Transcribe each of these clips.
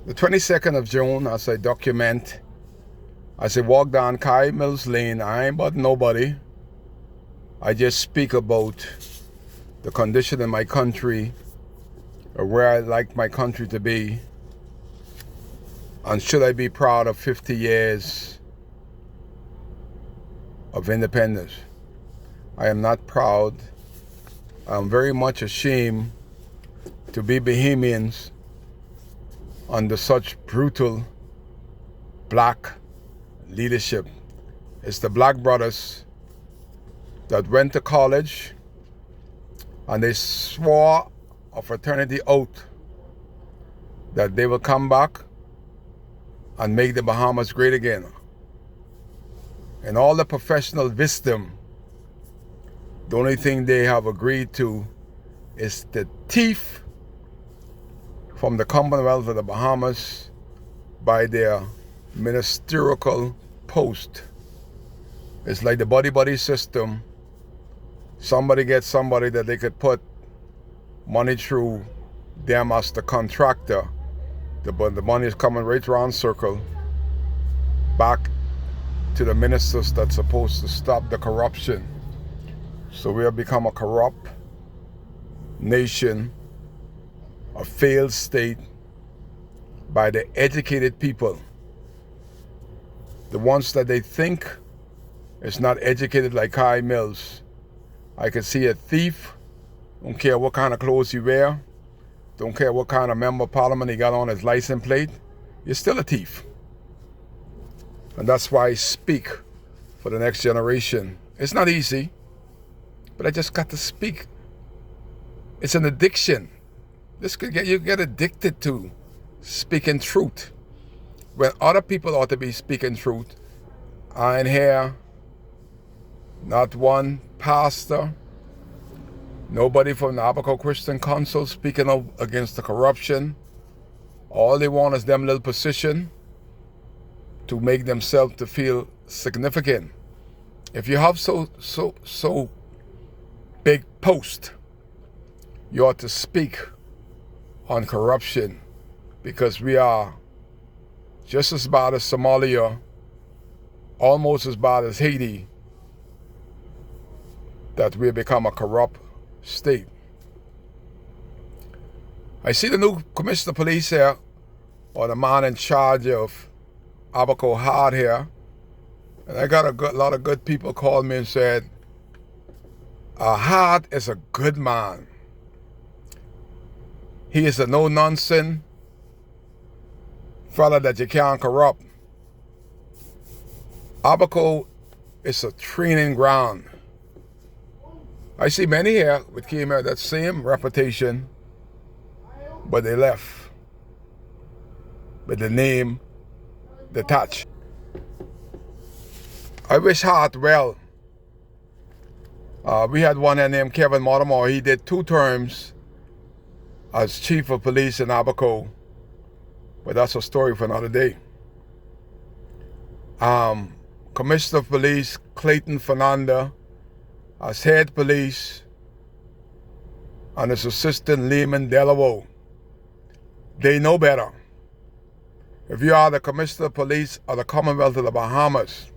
The 22nd of June, as I document, as I walk down Kye Mills Lane, I ain't but nobody. I just speak about the condition in my country, or where I like my country to be, and should I be proud of 50 years of independence. I am not proud. I'm very much ashamed to be Bahamians under such brutal black leadership. It's the black brothers that went to college and they swore a fraternity oath that they will come back and make the Bahamas great again. And all the professional wisdom, the only thing they have agreed to is the thief from the Commonwealth of the Bahamas by their ministerial post. It's like the buddy-buddy system. Somebody gets somebody that they could put money through them as the contractor. The money is coming right around circle back to the ministers that's supposed to stop the corruption. So we have become a corrupt nation, a failed state by the educated people. The ones that they think is not educated like Kye Mills. I can see a thief, don't care what kind of clothes you wear, don't care what kind of member of parliament he got on his license plate, you're still a thief. And that's why I speak for the next generation. It's not easy, but I just got to speak. It's an addiction. This could get you addicted to speaking truth. When other people ought to be speaking truth, I ain't hear not one pastor, nobody from the Abaco Christian Council speaking up against the corruption. All they want is them little position to make themselves to feel significant. If you have so big post, you ought to speak on corruption, because we are just as bad as Somalia, almost as bad as Haiti, that we have become a corrupt state. I see the new commissioner of police here, or the man in charge of Abaco Hard here, and I got a lot of good people called me and said, Hard is a good man. He is a no-nonsense fella that you can't corrupt. Abaco is a training ground. I see many here that came here that same reputation, but they left with the name detached. I wish Hart well. We had one there named Kevin Mortimer. He did 2 terms as chief of police in Abaco, but that's a story for another day. Commissioner of Police Clayton Fernanda as head police, and his assistant Lehman Delaware. They know better. If you are the Commissioner of Police of the Commonwealth of the Bahamas,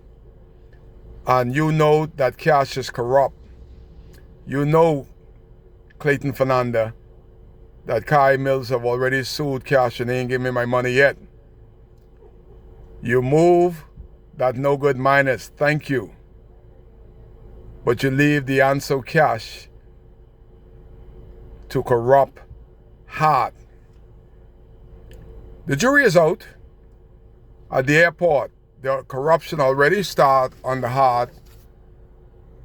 and you know that cash is corrupt, you know, Clayton Fernanda, that Kye Mills have already sued Cash and they ain't give me my money yet. You move that no good minus, thank you. But you leave the answer Cash to corrupt Hart. The jury is out at the airport. The corruption already started on the Hart,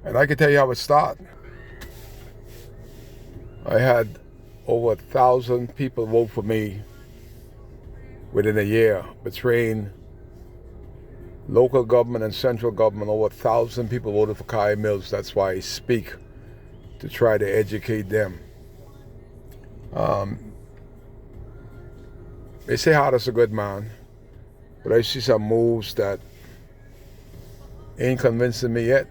and I can tell you how it started. I had over 1,000 people vote for me within a year, between local government and central government. Over 1,000 people voted for Kye Mills. That's why I speak, to try to educate them. They say Hart is a good man, but I see some moves that ain't convincing me yet.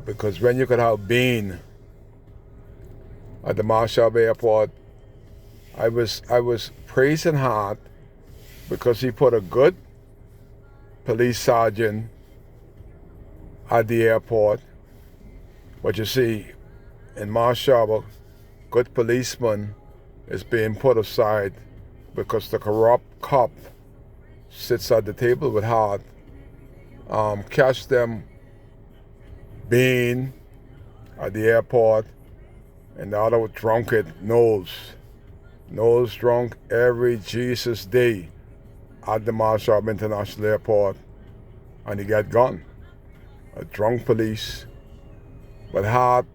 Because when you could have Bean at the Marshall Bay Airport I was praising Hart because he put a good police sergeant at the airport. But you see, in Marsh Harbor, good policeman is being put aside because the corrupt cop sits at the table with Hart, catch them being at the airport, and the other drunkard Knowles. Knowles drunk every Jesus day at the Marsh Harbor International Airport, and he got gone. A drunk police. But Hart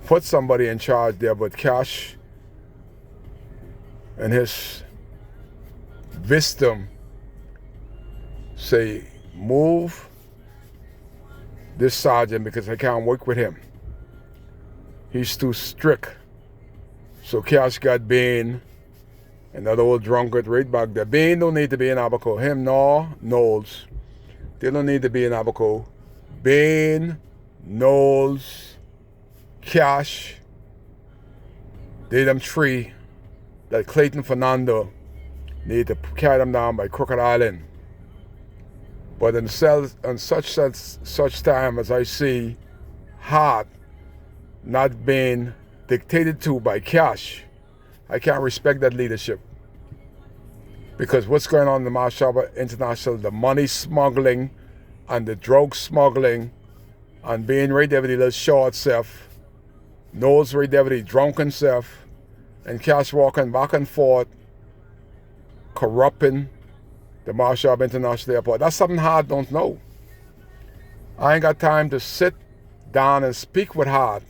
put somebody in charge there, but Cash and his wisdom say, move this sergeant because I can't work with him. He's too strict. So Cash got Bain and that old drunkard right back there. Bain don't need to be in Abaco. Him nor Knowles. They don't need to be in Abaco. Bain, Knowles, Cash, they them three that Clayton Fernando need to carry them down by Crooked Island. But in such time as I see Hart not being dictated to by Cash, I can't respect that leadership. Because what's going on in the Marsh Harbor International, the money smuggling and the drug smuggling, and being right there with the little short self, Knowles right there with the drunken self, and Cash walking back and forth, corrupting the Marsh Harbor International Airport. That's something Hart don't know. I ain't got time to sit down and speak with Hart,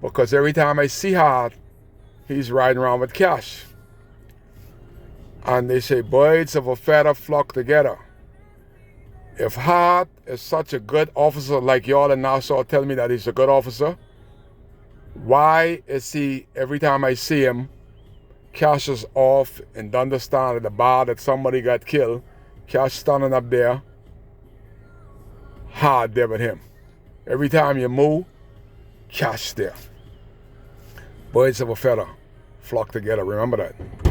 because every time I see Hart, he's riding around with Cash. And they say birds of a feather flock together. If Hart is such a good officer like y'all in Nassau tell me that he's a good officer, why is he, every time I see him, Cash is off in Dunderston at the bar that somebody got killed, Cash standing up there, Hart there with him. Every time you move, Cash there. Birds of a feather flock together, remember that.